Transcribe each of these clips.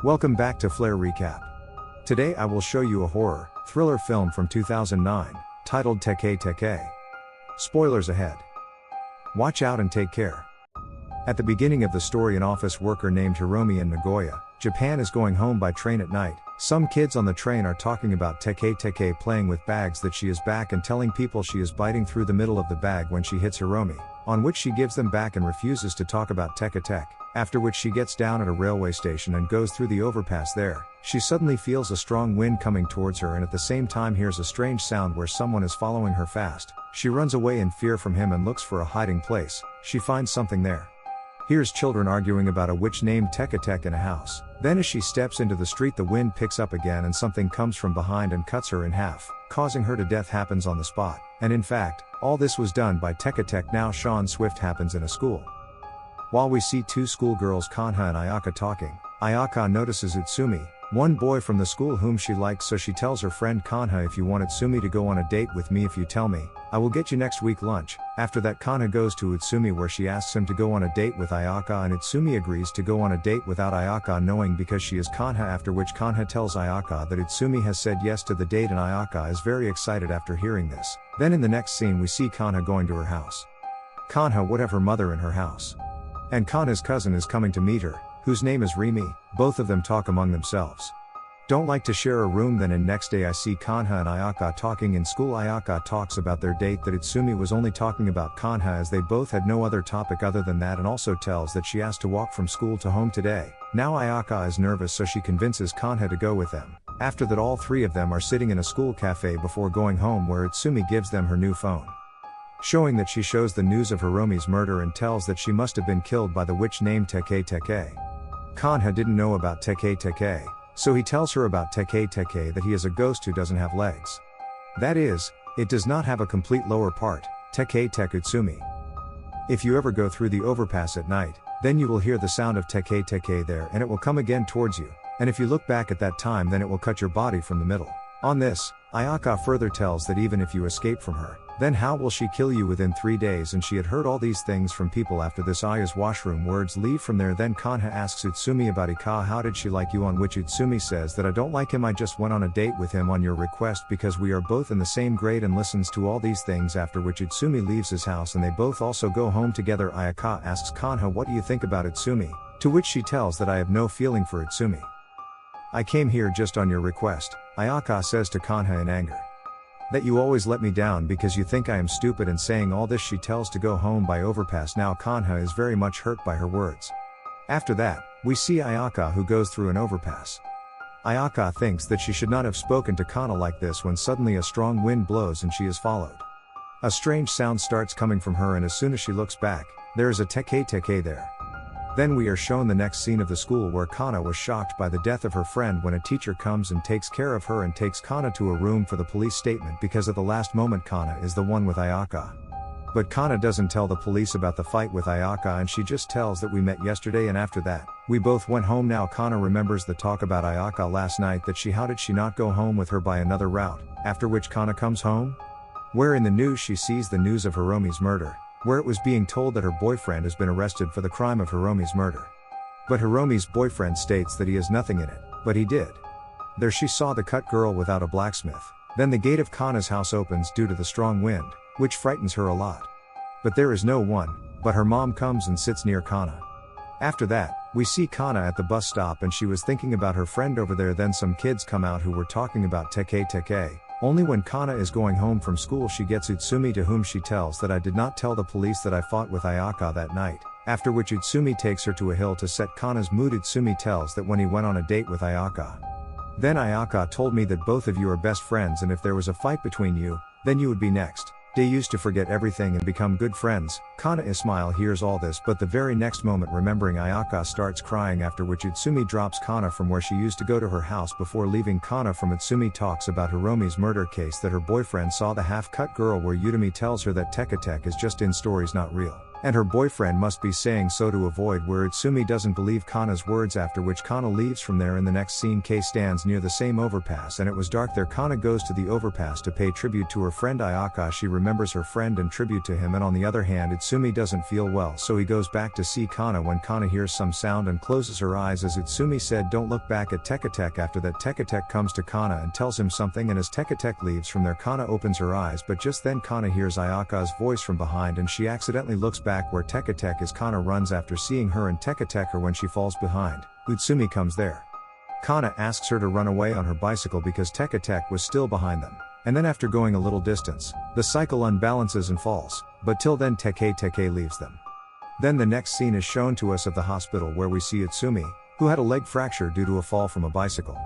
Welcome back to Flare Recap. Today I will show you a horror, thriller film from 2009, titled Teketeke. Spoilers ahead. Watch out and take care. At the beginning of the story, an office worker named Hiromi in Nagoya, Japan is going home by train at night. Some kids on the train are talking about Teketeke playing with bags, that she is back and telling people she is biting through the middle of the bag when she hits Hiromi, on which she gives them back and refuses to talk about teketeke. After which she gets down at a railway station and goes through the overpass there. She suddenly feels a strong wind coming towards her and at the same time hears a strange sound where someone is following her fast. She runs away in fear from him and looks for a hiding place. She finds something there. Hears children arguing about a witch named Teketeke in a house. Then as she steps into the street, the wind picks up again and something comes from behind and cuts her in half, causing her to death. Happens on the spot. And in fact, all this was done by Teketeke. Now Sean Swift happens in a school. While we see two schoolgirls, Kanha and Ayaka, talking, Ayaka notices Utsumi, one boy from the school whom she likes, so she tells her friend Kanha, if you want Utsumi to go on a date with me, if you tell me, I will get you next week lunch. After that, Kanha goes to Utsumi where she asks him to go on a date with Ayaka, and Utsumi agrees to go on a date without Ayaka knowing because she is Kanha, after which Kanha tells Ayaka that Utsumi has said yes to the date and Ayaka is very excited after hearing this. Then in the next scene we see Kanha going to her house. Kanha would have her mother in her house. And Kanha's cousin is coming to meet her, whose name is Rimi. Both of them talk among themselves. Don't like to share a room. Then in next day I see Kanha and Ayaka talking in school. Ayaka talks about their date, that Utsumi was only talking about Kanha as they both had no other topic other than that, and also tells that she has to walk from school to home today. Now Ayaka is nervous, so she convinces Kanha to go with them. After that, all three of them are sitting in a school cafe before going home, where Utsumi gives them her new phone, showing that she shows the news of Hiromi's murder and tells that she must have been killed by the witch named Teketeke. Kanha didn't know about Teketeke, so he tells her about Teketeke, that he is a ghost who doesn't have legs. That is, it does not have a complete lower part, Teketeke Utsumi. If you ever go through the overpass at night, then you will hear the sound of Teketeke there, and it will come again towards you, and if you look back at that time, then it will cut your body from the middle. On this, Ayaka further tells that even if you escape from her, then how will she kill you within 3 days, and she had heard all these things from people. After this, Aya's washroom words leave from there. Then Kanha asks Utsumi about Ika, how did she like you, on which Utsumi says that I don't like him, I just went on a date with him on your request because we are both in the same grade, and listens to all these things, after which Utsumi leaves his house and they both also go home together. Ayaka asks Kanha, what do you think about Utsumi? To which she tells that I have no feeling for Utsumi. I came here just on your request, Ayaka says to Kanha in anger. That you always let me down because you think I am stupid, and saying all this she tells to go home by overpass. Now Kanha is very much hurt by her words. After that, we see Ayaka who goes through an overpass. Ayaka thinks that she should not have spoken to Kanha like this when suddenly a strong wind blows and she is followed. A strange sound starts coming from her, and as soon as she looks back, there is a Teketeke there. Then we are shown the next scene of the school, where Kanha was shocked by the death of her friend when a teacher comes and takes care of her and takes Kanha to a room for the police statement, because at the last moment Kanha is the one with Ayaka. But Kanha doesn't tell the police about the fight with Ayaka, and she just tells that we met yesterday, and after that, we both went home. Now Kanha remembers the talk about Ayaka last night, that how did she not go home with her by another route, after which Kanha comes home, where in the news she sees the news of Hiromi's murder, where it was being told that her boyfriend has been arrested for the crime of Hiromi's murder. But Hiromi's boyfriend states that he has nothing in it, but he did. There she saw the cut girl without a blacksmith. Then the gate of Kanha's house opens due to the strong wind, which frightens her a lot. But there is no one, but her mom comes and sits near Kanha. After that, we see Kanha at the bus stop, and she was thinking about her friend over there. Then some kids come out who were talking about Teketeke. Only when Kanha is going home from school she gets Utsumi, to whom she tells that I did not tell the police that I fought with Ayaka that night, after which Utsumi takes her to a hill to set Kanha's mood. Utsumi tells that when he went on a date with Ayaka, then Ayaka told me that both of you are best friends, and if there was a fight between you, then you would be next. They used to forget everything and become good friends. Kanha Ismail hears all this, but the very next moment, remembering Ayaka, starts crying, after which Utsumi drops Kanha from where she used to go to her house before leaving. Kanha from Utsumi talks about Hiromi's murder case, that her boyfriend saw the half-cut girl, where Utami tells her that Teketeke is just in stories, not real. And her boyfriend must be saying so to avoid where Utsumi doesn't believe Kana's words, after which Kana leaves from there. In the next scene, Kei stands near the same overpass and it was dark there. Kana goes to the overpass to pay tribute to her friend Ayaka. She remembers her friend and tribute to him, and on the other hand Utsumi doesn't feel well, so he goes back to see Kana when Kana hears some sound and closes her eyes. As Utsumi said, don't look back at Teketeke. After that Teketeke comes to Kana and tells him something, and as Teketeke leaves from there Kana opens her eyes, but just then Kana hears Ayaka's voice from behind and she accidentally looks back where Teketeke is. Kana runs after seeing her and Teketeke when she falls behind. Utsumi comes there. Kana asks her to run away on her bicycle because Teketeke was still behind them. And then after going a little distance, the cycle unbalances and falls, but till then Teketeke leaves them. Then the next scene is shown to us of the hospital where we see Utsumi, who had a leg fracture due to a fall from a bicycle.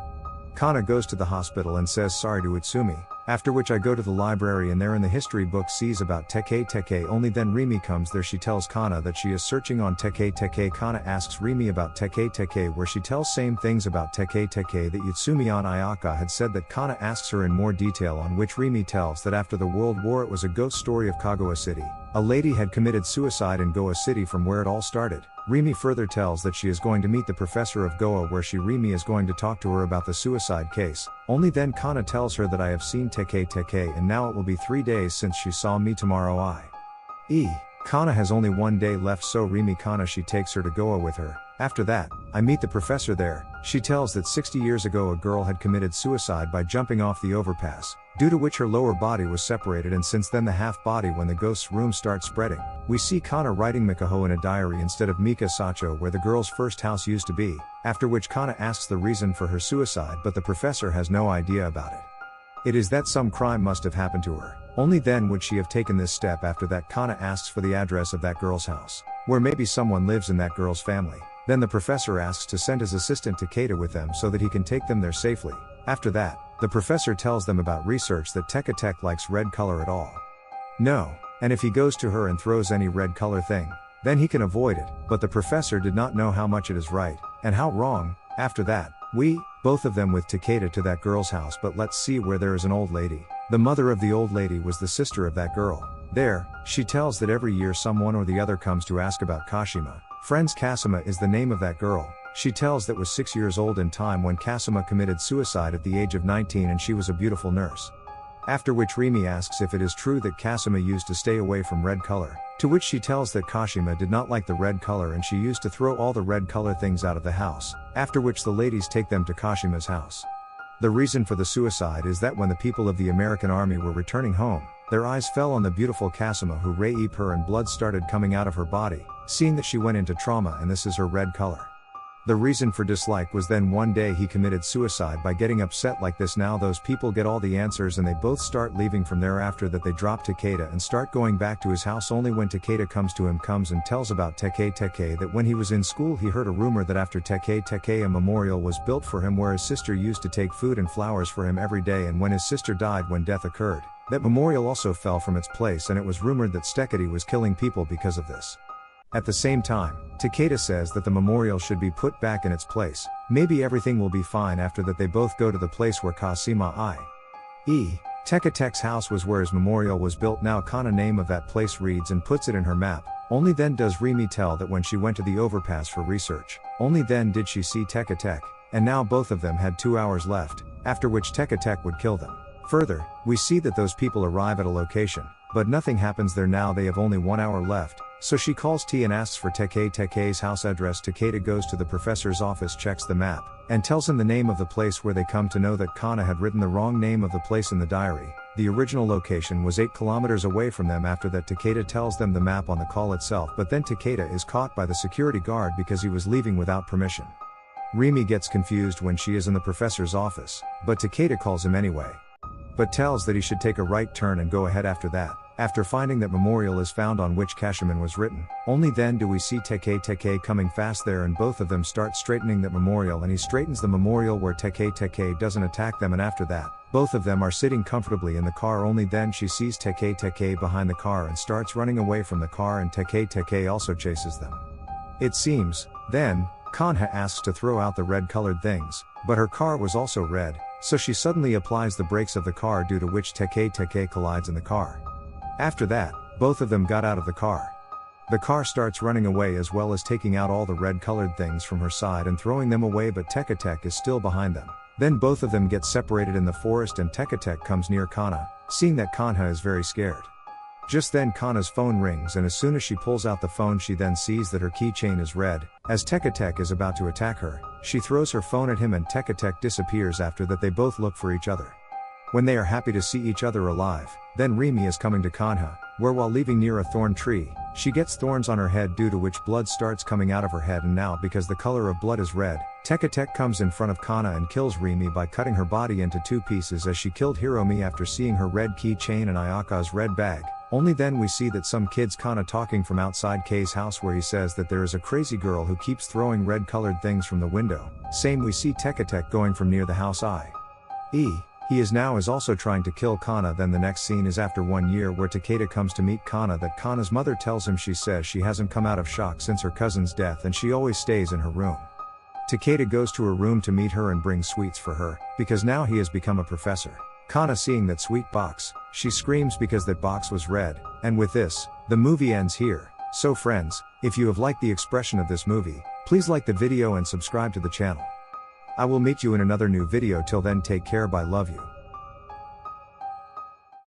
Kana goes to the hospital and says sorry to Utsumi, after which I go to the library and there in the history book sees about Teketeke. Only then Rimi comes there. She tells Kana that she is searching on Teketeke. Kana asks Rimi about Teketeke, where she tells same things about Teketeke that Utsumi on Ayaka had said. That Kana asks her in more detail, on which Rimi tells that after the World War it was a ghost story of Kagawa City. A lady had committed suicide in Goa City from where it all started. Rimi further tells that she is going to meet the professor of Goa, where Rimi is going to talk to her about the suicide case. Only then Kana tells her that I have seen Teketeke and now it will be 3 days since she saw me. Tomorrow Kana has only 1 day left, so Rimi Kana she takes her to Goa with her. After that, I meet the professor there. She tells that 60 years ago a girl had committed suicide by jumping off the overpass, due to which her lower body was separated, and since then the half body. When the ghost's room starts spreading, we see Kana writing Mikaho in a diary instead of Mika Sacho, where the girl's first house used to be, after which Kana asks the reason for her suicide, but the professor has no idea about it. It is that some crime must have happened to her. Only then would she have taken this step. After that Kana asks for the address of that girl's house, where maybe someone lives in that girl's family. Then the professor asks to send his assistant Teke with them so that he can take them there safely. After that, the professor tells them about research that Teketeke likes red color at all. No, and if he goes to her and throws any red color thing, then he can avoid it, but the professor did not know how much it is right, and how wrong. After that, both of them with Teke to that girl's house, but let's see where there is an old lady. The mother of the old lady was the sister of that girl. There, she tells that every year someone or the other comes to ask about Kashima. Friends, Kasuma is the name of that girl. She tells that was 6 years old in time when Kasuma committed suicide at the age of 19, and she was a beautiful nurse. After which Rimi asks if it is true that Kasuma used to stay away from red color, to which she tells that Kashima did not like the red color and she used to throw all the red color things out of the house, after which the ladies take them to Kashima's house. The reason for the suicide is that when the people of the American army were returning home, their eyes fell on the beautiful Kasuma, who rape her and blood started coming out of her body, seeing that she went into trauma and this is her red color. The reason for dislike was then one day he committed suicide by getting upset like this. Now those people get all the answers and they both start leaving from there. After that they drop Takeda and start going back to his house. Only when Takeda comes and tells about Teketeke, that when he was in school he heard a rumor that after Teketeke a memorial was built for him where his sister used to take food and flowers for him every day, and when his sister died when death occurred, that memorial also fell from its place, and it was rumored that Steketi was killing people because of this. At the same time, Takeda says that the memorial should be put back in its place. Maybe everything will be fine. After that they both go to the place where Kasima i.e. Teketeke's house was, where his memorial was built. Now Kana name of that place reads and puts it in her map. Only then does Rimi tell that when she went to the overpass for research, only then did she see Teketeke, and now both of them had 2 hours left, after which Teketeke would kill them. Further, we see that those people arrive at a location, but nothing happens there. Now they have only 1 hour left, so she calls T and asks for Teketeke's house address. Takeda goes to the professor's office, checks the map, and tells him the name of the place, where they come to know that Kana had written the wrong name of the place in the diary. The original location was 8 kilometers away from them. After that Takeda tells them the map on the call itself, but then Takeda is caught by the security guard because he was leaving without permission. Rimi gets confused when she is in the professor's office, but Takeda calls him anyway, but tells that he should take a right turn and go ahead. After that, after finding that memorial is found on which Kashiman was written, only then do we see Teketeke coming fast there, and both of them start straightening that memorial, and he straightens the memorial where Teketeke doesn't attack them. And after that, both of them are sitting comfortably in the car. Only then she sees Teketeke behind the car and starts running away from the car, and Teketeke also chases them. It seems, then, Kanha asks to throw out the red colored things, but her car was also red, so she suddenly applies the brakes of the car, due to which Teketeke collides in the car. After that, both of them got out of the car. The car starts running away as well as taking out all the red colored things from her side and throwing them away, but Teketeke is still behind them. Then both of them get separated in the forest and Teketeke comes near Kana, seeing that Kanha is very scared. Just then Kana's phone rings, and as soon as she pulls out the phone she then sees that her keychain is red. As Teketeke is about to attack her, she throws her phone at him and Teketeke disappears. After that they both look for each other. When they are happy to see each other alive, then Rimi is coming to Kanha, where while leaving near a thorn tree, she gets thorns on her head due to which blood starts coming out of her head, and now because the color of blood is red, Teketeke comes in front of Kana and kills Rimi by cutting her body into 2 pieces as she killed Hiromi after seeing her red keychain and Ayaka's red bag. Only then we see that some kids Kana talking from outside Kei's house, where he says that there is a crazy girl who keeps throwing red colored things from the window. Same we see Teketeke going from near the house he is now also trying to kill Kana. Then the next scene is after 1 year, where Takeda comes to meet Kana. That Kana's mother tells him she says she hasn't come out of shock since her cousin's death and she always stays in her room. Takeda goes to her room to meet her and brings sweets for her, because now he has become a professor. Kana seeing that sweet box, she screams because that box was red, and with this, the movie ends here. So friends, if you have liked the expression of this movie, please like the video and subscribe to the channel. I will meet you in another new video. Till then, take care, bye, love you.